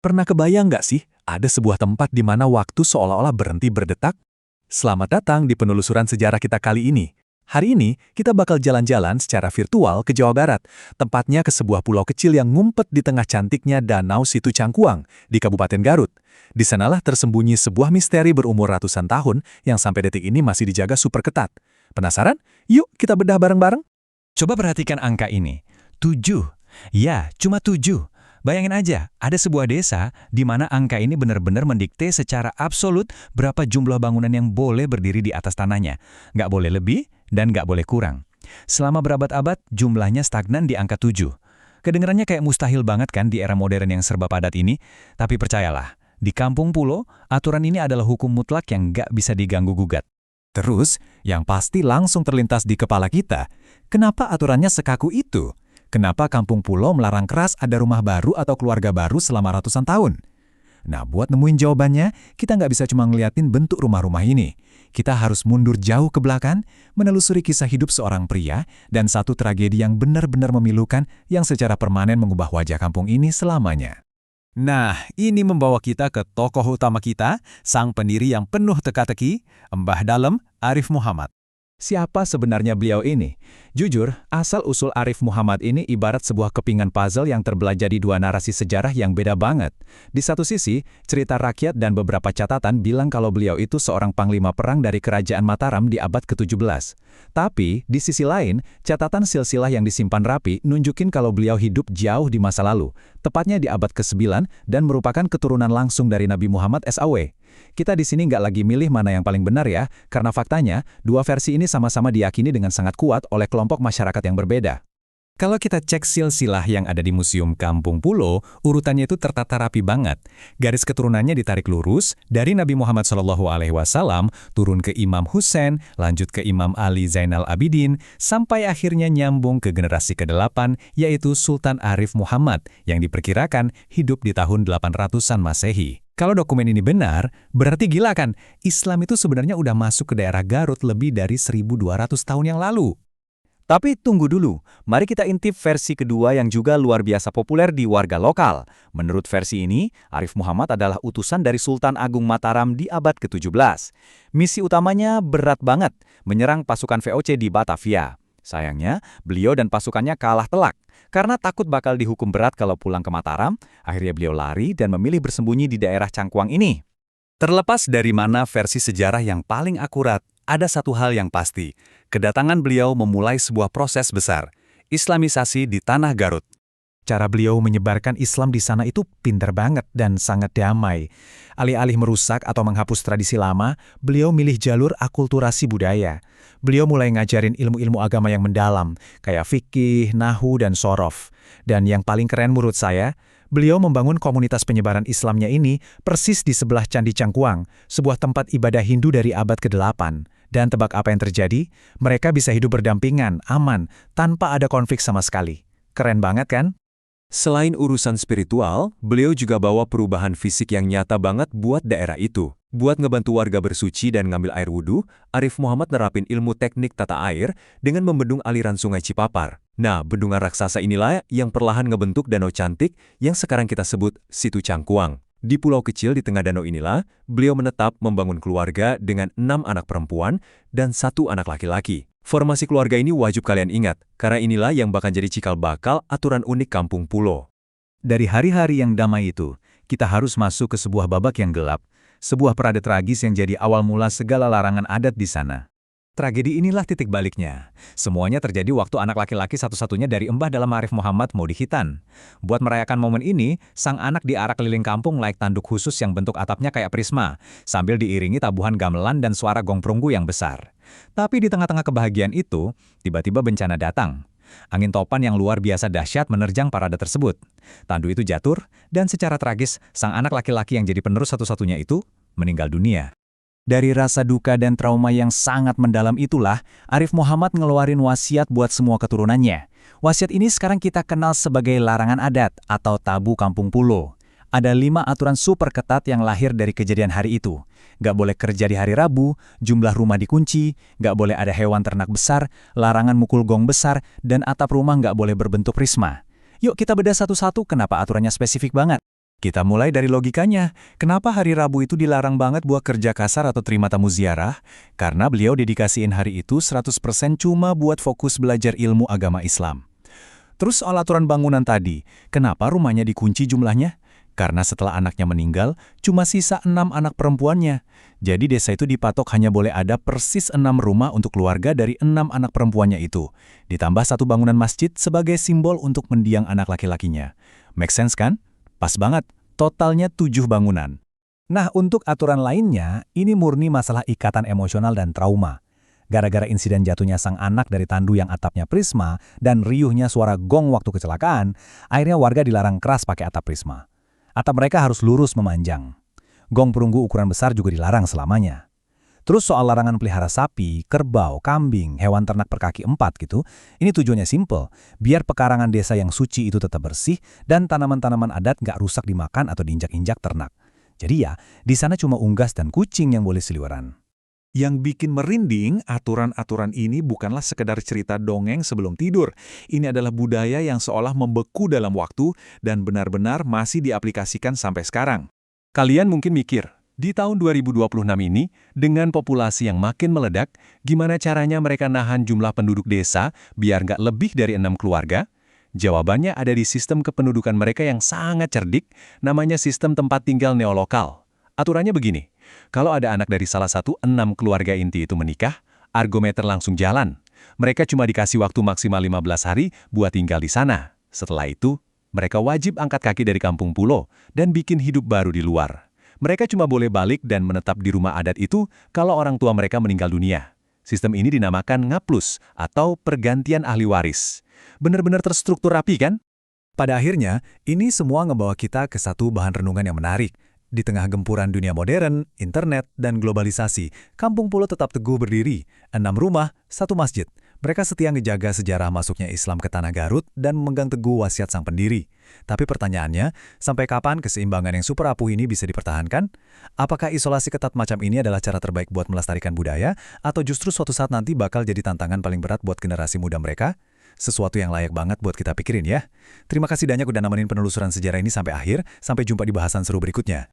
Pernah kebayang nggak sih, ada sebuah tempat di mana waktu seolah-olah berhenti berdetak? Selamat datang di penelusuran sejarah kita kali ini. Hari ini, kita bakal jalan-jalan secara virtual ke Jawa Barat, tempatnya ke sebuah pulau kecil yang ngumpet di tengah cantiknya Danau Situ Cangkuang, di Kabupaten Garut. Di sanalah tersembunyi sebuah misteri berumur ratusan tahun yang sampai detik ini masih dijaga super ketat. Penasaran? Yuk kita bedah bareng-bareng. Coba perhatikan angka ini. 7. Ya, cuma 7. Bayangin aja, ada sebuah desa di mana angka ini benar-benar mendikte secara absolut berapa jumlah bangunan yang boleh berdiri di atas tanahnya. Nggak boleh lebih dan nggak boleh kurang. Selama berabad-abad, jumlahnya stagnan di angka 7. Kedengarannya kayak mustahil banget kan di era modern yang serba padat ini? Tapi percayalah, di kampung pulau, aturan ini adalah hukum mutlak yang nggak bisa diganggu-gugat. Terus, yang pasti langsung terlintas di kepala kita, kenapa aturannya sekaku itu? Kenapa kampung pulau melarang keras ada rumah baru atau keluarga baru selama ratusan tahun? Nah, buat nemuin jawabannya, kita nggak bisa cuma ngeliatin bentuk rumah-rumah ini. Kita harus mundur jauh ke belakang, menelusuri kisah hidup seorang pria, dan satu tragedi yang benar-benar memilukan yang secara permanen mengubah wajah kampung ini selamanya. Nah, ini membawa kita ke tokoh utama kita, sang pendiri yang penuh teka-teki, Mbah Dalem Arif Muhammad. Siapa sebenarnya beliau ini? Jujur, asal-usul Arif Muhammad ini ibarat sebuah kepingan puzzle yang terbelah jadi dua narasi sejarah yang beda banget. Di satu sisi, cerita rakyat dan beberapa catatan bilang kalau beliau itu seorang panglima perang dari kerajaan Mataram di abad ke-17. Tapi, di sisi lain, catatan silsilah yang disimpan rapi nunjukin kalau beliau hidup jauh di masa lalu, tepatnya di abad ke-9 dan merupakan keturunan langsung dari Nabi Muhammad SAW. Kita di sini nggak lagi milih mana yang paling benar ya, karena faktanya, dua versi ini sama-sama diyakini dengan sangat kuat oleh kelompok masyarakat yang berbeda. Kalau kita cek silsilah yang ada di Museum Kampung Pulau, urutannya itu tertata rapi banget. Garis keturunannya ditarik lurus, dari Nabi Muhammad SAW turun ke Imam Husain, lanjut ke Imam Ali Zainal Abidin, sampai akhirnya nyambung ke generasi ke-8, yaitu Sultan Arif Muhammad, yang diperkirakan hidup di tahun 800-an Masehi. Kalau dokumen ini benar, berarti gila kan? Islam itu sebenarnya udah masuk ke daerah Garut lebih dari 1.200 tahun yang lalu. Tapi tunggu dulu, mari kita intip versi kedua yang juga luar biasa populer di warga lokal. Menurut versi ini, Arif Muhammad adalah utusan dari Sultan Agung Mataram di abad ke-17. Misi utamanya berat banget, menyerang pasukan VOC di Batavia. Sayangnya, beliau dan pasukannya kalah telak. Karena takut bakal dihukum berat kalau pulang ke Mataram, akhirnya beliau lari dan memilih bersembunyi di daerah Cangkuang ini. Terlepas dari mana versi sejarah yang paling akurat, ada satu hal yang pasti. Kedatangan beliau memulai sebuah proses besar, Islamisasi di tanah Garut. Cara beliau menyebarkan Islam di sana itu pintar banget dan sangat damai. Alih-alih merusak atau menghapus tradisi lama, beliau milih jalur akulturasi budaya. Beliau mulai ngajarin ilmu-ilmu agama yang mendalam, kayak fikih, nahu, dan sorof. Dan yang paling keren menurut saya, beliau membangun komunitas penyebaran Islamnya ini persis di sebelah Candi Cangkuang, sebuah tempat ibadah Hindu dari abad ke-8. Dan tebak apa yang terjadi? Mereka bisa hidup berdampingan, aman, tanpa ada konflik sama sekali. Keren banget kan? Selain urusan spiritual, beliau juga bawa perubahan fisik yang nyata banget buat daerah itu. Buat ngebantu warga bersuci dan ngambil air wudhu, Arif Muhammad nerapin ilmu teknik tata air dengan membendung aliran sungai Cipapar. Nah, bendungan raksasa inilah yang perlahan ngebentuk danau cantik yang sekarang kita sebut Situ Cangkuang. Di pulau kecil di tengah danau inilah, beliau menetap membangun keluarga dengan 6 anak perempuan dan 1 anak laki-laki. Formasi keluarga ini wajib kalian ingat, karena inilah yang bakal jadi cikal bakal aturan unik kampung pulau. Dari hari-hari yang damai itu, kita harus masuk ke sebuah babak yang gelap, sebuah perada tragis yang jadi awal mula segala larangan adat di sana. Tragedi inilah titik baliknya. Semuanya terjadi waktu anak laki-laki satu-satunya dari Mbah Dalem Arif Muhammad mau dihitan. Buat merayakan momen ini, sang anak diarak keliling kampung naik tanduk khusus yang bentuk atapnya kayak prisma, sambil diiringi tabuhan gamelan dan suara gong perunggu yang besar. Tapi di tengah-tengah kebahagiaan itu, tiba-tiba bencana datang. Angin topan yang luar biasa dahsyat menerjang parade tersebut. Tandu itu jatuh, dan secara tragis, sang anak laki-laki yang jadi penerus satu-satunya itu meninggal dunia. Dari rasa duka dan trauma yang sangat mendalam itulah, Arif Muhammad ngeluarin wasiat buat semua keturunannya. Wasiat ini sekarang kita kenal sebagai larangan adat atau tabu kampung pulau. Ada 5 aturan super ketat yang lahir dari kejadian hari itu. Nggak boleh kerja di hari Rabu, jumlah rumah dikunci, nggak boleh ada hewan ternak besar, larangan mukul gong besar, dan atap rumah nggak boleh berbentuk prisma. Yuk kita bedah satu-satu kenapa aturannya spesifik banget. Kita mulai dari logikanya. Kenapa hari Rabu itu dilarang banget buat kerja kasar atau terima tamu ziarah? Karena beliau dedikasiin hari itu 100% cuma buat fokus belajar ilmu agama Islam. Terus soal aturan bangunan tadi, kenapa rumahnya dikunci jumlahnya? Karena setelah anaknya meninggal, cuma sisa 6 anak perempuannya. Jadi desa itu dipatok hanya boleh ada persis 6 rumah untuk keluarga dari 6 anak perempuannya itu. Ditambah 1 bangunan masjid sebagai simbol untuk mendiang anak laki-lakinya. Make sense kan? Pas banget, totalnya 7 bangunan. Nah, untuk aturan lainnya, ini murni masalah ikatan emosional dan trauma. Gara-gara insiden jatuhnya sang anak dari tandu yang atapnya prisma dan riuhnya suara gong waktu kecelakaan, akhirnya warga dilarang keras pakai atap prisma. Atap mereka harus lurus memanjang. Gong perunggu ukuran besar juga dilarang selamanya. Terus soal larangan pelihara sapi, kerbau, kambing, hewan ternak berkaki 4 gitu, ini tujuannya simple, biar pekarangan desa yang suci itu tetap bersih dan tanaman-tanaman adat nggak rusak dimakan atau diinjak-injak ternak. Jadi ya, di sana cuma unggas dan kucing yang boleh seliweran. Yang bikin merinding, aturan-aturan ini bukanlah sekedar cerita dongeng sebelum tidur. Ini adalah budaya yang seolah membeku dalam waktu dan benar-benar masih diaplikasikan sampai sekarang. Kalian mungkin mikir, di tahun 2026 ini, dengan populasi yang makin meledak, gimana caranya mereka nahan jumlah penduduk desa biar nggak lebih dari 6 keluarga? Jawabannya ada di sistem kependudukan mereka yang sangat cerdik, namanya sistem tempat tinggal neolokal. Aturannya begini, kalau ada anak dari salah satu 6 keluarga inti itu menikah, argometer langsung jalan. Mereka cuma dikasih waktu maksimal 15 hari buat tinggal di sana. Setelah itu, mereka wajib angkat kaki dari kampung pulau dan bikin hidup baru di luar. Mereka cuma boleh balik dan menetap di rumah adat itu kalau orang tua mereka meninggal dunia. Sistem ini dinamakan ngaplus atau pergantian ahli waris. Benar-benar terstruktur rapi kan? Pada akhirnya, ini semua ngebawa kita ke satu bahan renungan yang menarik. Di tengah gempuran dunia modern, internet, dan globalisasi, Kampung Pulo tetap teguh berdiri. 6 rumah, 1 masjid. Mereka setia ngejaga sejarah masuknya Islam ke Tanah Garut dan memegang teguh wasiat sang pendiri. Tapi pertanyaannya, sampai kapan keseimbangan yang super rapuh ini bisa dipertahankan? Apakah isolasi ketat macam ini adalah cara terbaik buat melestarikan budaya? Atau justru suatu saat nanti bakal jadi tantangan paling berat buat generasi muda mereka? Sesuatu yang layak banget buat kita pikirin ya. Terima kasih banyak udah nemenin penelusuran sejarah ini sampai akhir. Sampai jumpa di bahasan seru berikutnya.